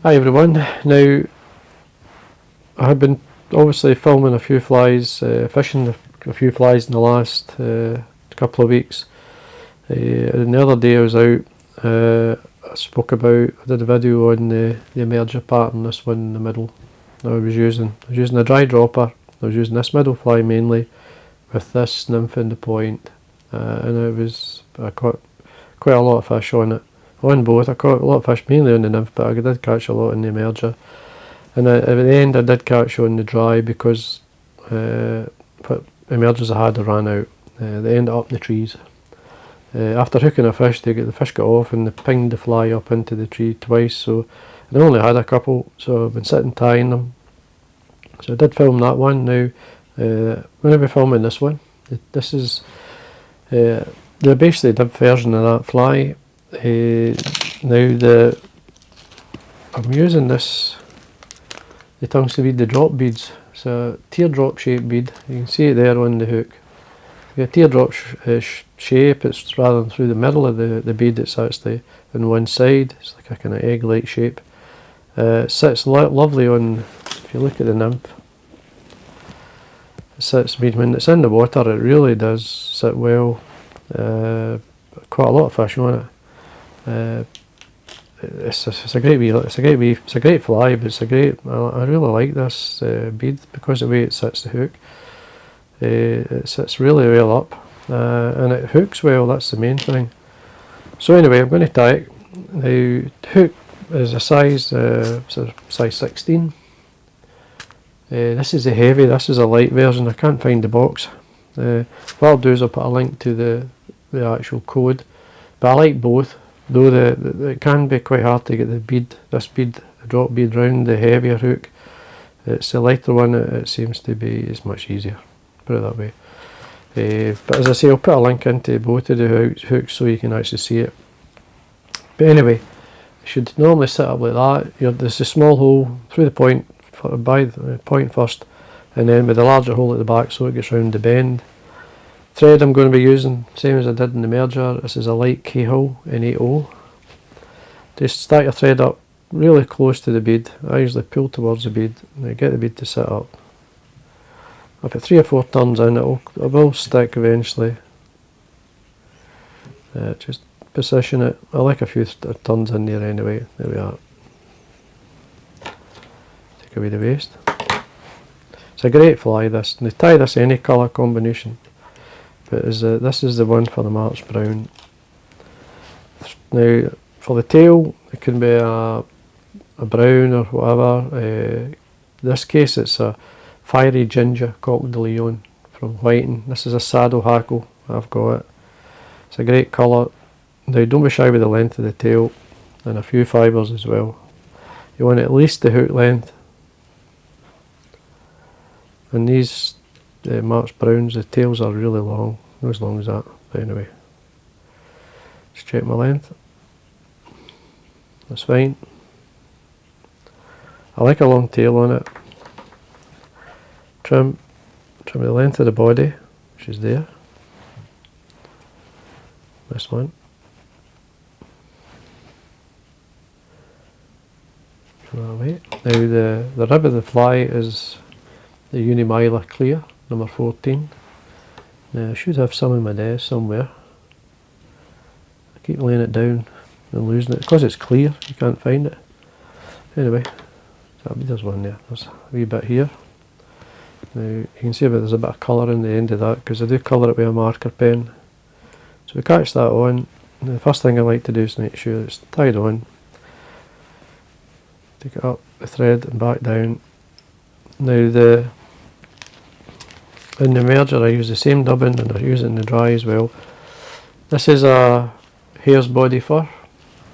Hi everyone. Now, I have been obviously filming a few flies, fishing a few flies in the last couple of weeks. And the other day I was out, I did a video on the emerger pattern, this one in the middle. I was using a dry dropper. I was using this middle fly mainly with this nymph in the point, and I caught quite a lot of fish on it. On both, I caught a lot of fish mainly on the nymph, but I did catch a lot in the emerger. And at the end I did catch on the dry because emergers I had ran out. They ended up in the trees. After hooking a fish, the fish got off and they pinged the fly up into the tree twice. So I only had a couple, so I've been sitting tying them. So I did film that one. Now, I'm going to be filming this one. This is the basically dib version of that fly. I'm using the tungsten bead, the drop beads. It's a teardrop shaped bead. You can see it there on the hook. A teardrop shape. It's rather than through the middle of the bead. It's actually on one side. It's like a kind of egg-like shape. It sits lovely on. If you look at the nymph, it sits. When it's in the water, it really does sit well. Quite a lot of fish on it. It's a great fly, but I really like this bead because of the way it sits the hook. It sits really well up, and it hooks well. That's the main thing. So anyway, I'm going to tie it. Now, the hook is a size 16. This is a heavy. This is a light version. I can't find the box. What I'll do is I'll put a link to the actual code. But I like both. Though it can be quite hard to get the drop bead round the heavier hook. It's the lighter one. It seems to be. It's much easier. Put it that way. But as I say, I'll put a link into both of the hooks so you can actually see it. But anyway, it should normally sit up like that. There's a small hole through the point by the point first, and then with a larger hole at the back so it gets round the bend. Thread I'm going to be using, same as I did in the merger. This is a Lt-Cahill N80. Just start your thread up really close to the bead. I usually pull towards the bead and get the bead to sit up. I'll put 3 or 4 turns in, it will stick eventually. Just position it. I like a few turns in there anyway. There we are. Take away the waste. It's a great fly this. And they tie this any colour combination. But this is the one for the March brown. Now for the tail, it can be a brown or whatever. In this case, it's a fiery ginger Coq de Leon from Whiting. This is a saddle hackle. I've got it. It's a great colour. Now don't be shy with the length of the tail and a few fibres as well. You want at least the hook length. And these March browns, the tails are really long, not as long as that, but anyway. Just check my length. That's fine. I like a long tail on it. Trim the length of the body, which is there. This one. Trim that away. Now the rib of the fly is the Uni-Mylar Clear, number 14. Now I should have some in my desk somewhere. I keep laying it down and losing it. Because it's clear, you can't find it. Anyway, there's one there. There's a wee bit here. Now you can see there's a bit of colour in the end of that because I do colour it with a marker pen. So we catch that on. The first thing I like to do is make sure it's tied on. Take it up the thread and back down. Now in the merger I use the same dubbing and I use it in the dry as well. This is a Hare's body fur.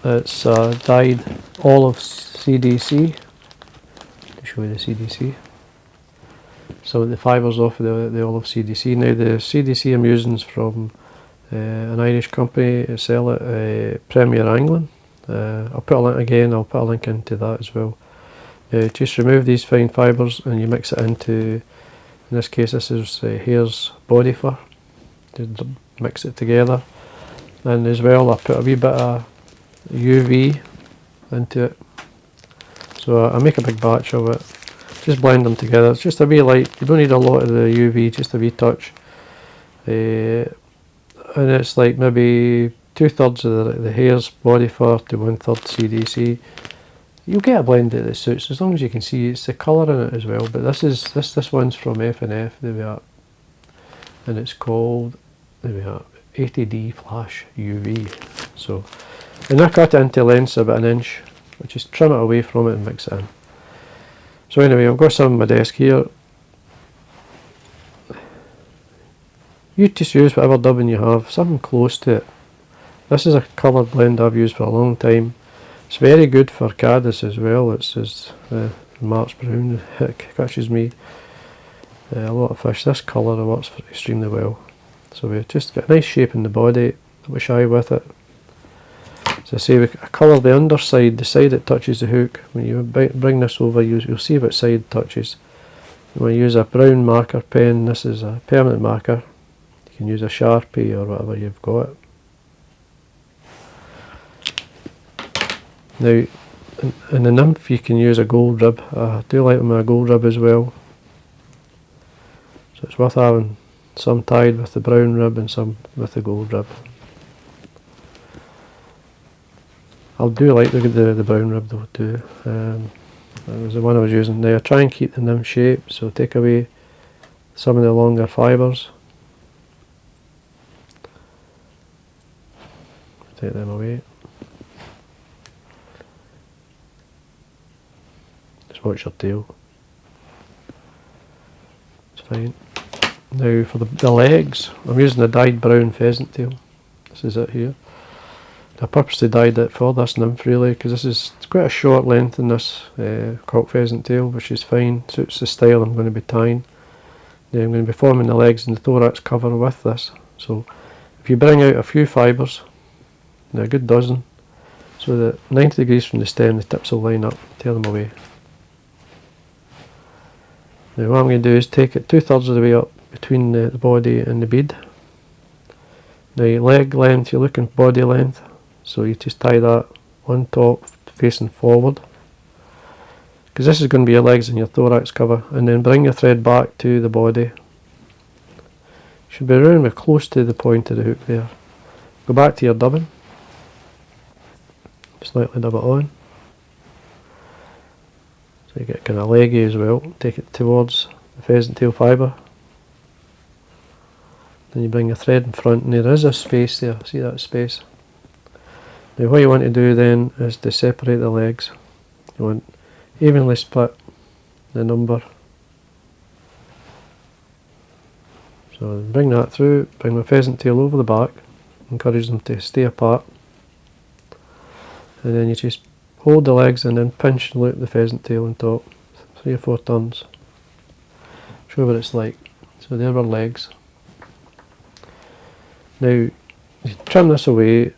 It's dyed olive CDC. To show you the CDC. So the fibres off of the olive CDC. Now the CDC I'm using is from an Irish company. They sell it Premier Angling. I'll put a link again. I'll put a link into that as well. Just remove these fine fibres and you mix it into, in this case this is Hare's body fur. Just mix it together, and as well I put a wee bit of UV into it. So I make a big batch of it, just blend them together. It's just a wee light, you don't need a lot of the UV, just a wee touch. And it's like maybe 2/3 of the hare's body fur to 1/3 CDC. You'll get a blend that suits, as long as you can see it's the colour in it as well. But this one's from F&F, there we are, and it's called, there we are, 80D Flash UV. So, and I cut it into lengths about 1 inch, which is trim it away from it and mix it in. So anyway, I've got some on my desk here. You just use whatever dubbing you have, something close to it. This is a coloured blend I've used for a long time. It's very good for caddis as well. It's as March Brown, it catches me a lot of fish. This colour works extremely well. So we just get a nice shape in the body, don't be shy with it. So I say we colour the underside, the side that touches the hook. When you bring this over, you'll see what side touches. You want to use a brown marker pen. This is a permanent marker. You can use a Sharpie or whatever you've got. Now, in the Nymph you can use a gold rib. I do like them with a gold rib as well. So it's worth having some tied with the brown rib and some with the gold rib. I do like the brown rib though too. That was the one I was using. Now I try and keep the Nymph shape, so take away some of the longer fibres. Take them away. Just watch your tail. It's fine. Now for the legs, I'm using a dyed brown pheasant tail. This is it here. I purposely dyed it for this Nymph really, because it's quite a short length in this cock pheasant tail, which is fine, suits the style I'm going to be tying. Now I'm going to be forming the legs and the thorax cover with this. So if you bring out a few fibres, now a good dozen, so that 90 degrees from the stem the tips will line up, tear them away. Now what I'm going to do is take it 2/3 of the way up between the body and the bead. Now your leg length, you're looking body length, so you just tie that on top facing forward, because this is going to be your legs and your thorax cover, and then bring your thread back to the body. Should be around close to the point of the hook there. Go back to your dubbing, slightly dub it on, so you get kind of leggy as well. Take it towards the pheasant tail fibre. Then you bring your thread in front, and there is a space there, see that space? Now what you want to do then is to separate the legs. You want evenly split the number. So bring that through, bring my pheasant tail over the back, encourage them to stay apart. And then you just hold the legs and then pinch and loop the pheasant tail on top. 3 or 4 turns. Show what it's like. So there are legs. Now, you trim this away.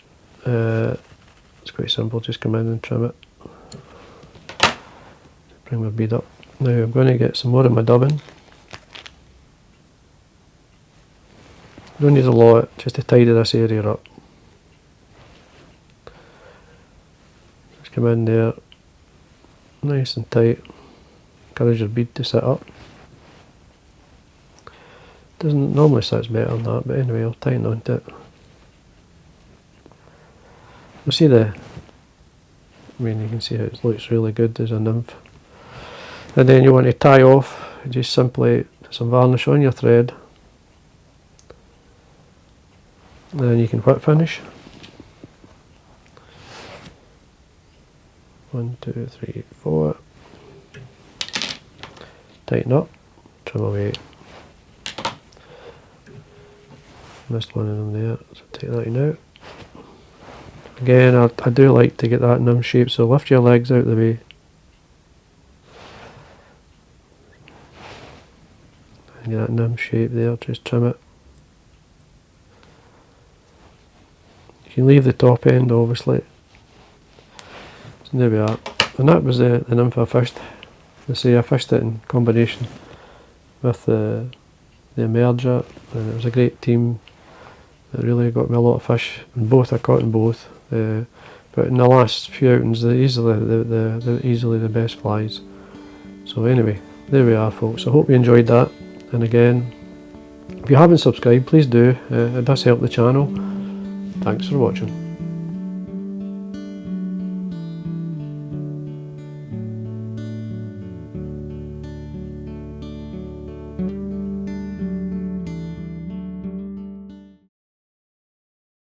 It's quite simple, just come in and trim it. Bring my bead up. Now I'm going to get some more of my dubbing. Don't need a lot, just to tidy this area up. Just come in there, nice and tight. Encourage your bead to sit up. Doesn't normally sits better than that, but anyway, I'll tighten onto it. You'll see you can see how it looks really good as a Nymph. And then you want to tie off, just simply put some varnish on your thread. And then you can whip finish. 1, 2, 3, 4. Tighten up, trim away. Missed one of them there, so take that out. Again, I do like to get that Nymph shape, so lift your legs out of the way. And get that Nymph shape there, just trim it. You can leave the top end obviously. So there we are. And that was the Nymph I fished. I say I fished it in combination with the emerger, and it was a great team. It really got me a lot of fish, and both I caught in both. but in the last few outings they're easily the best flies. So anyway, there we are folks. I hope you enjoyed that, and again, if you haven't subscribed, please do, it does help the channel. Thanks for watching.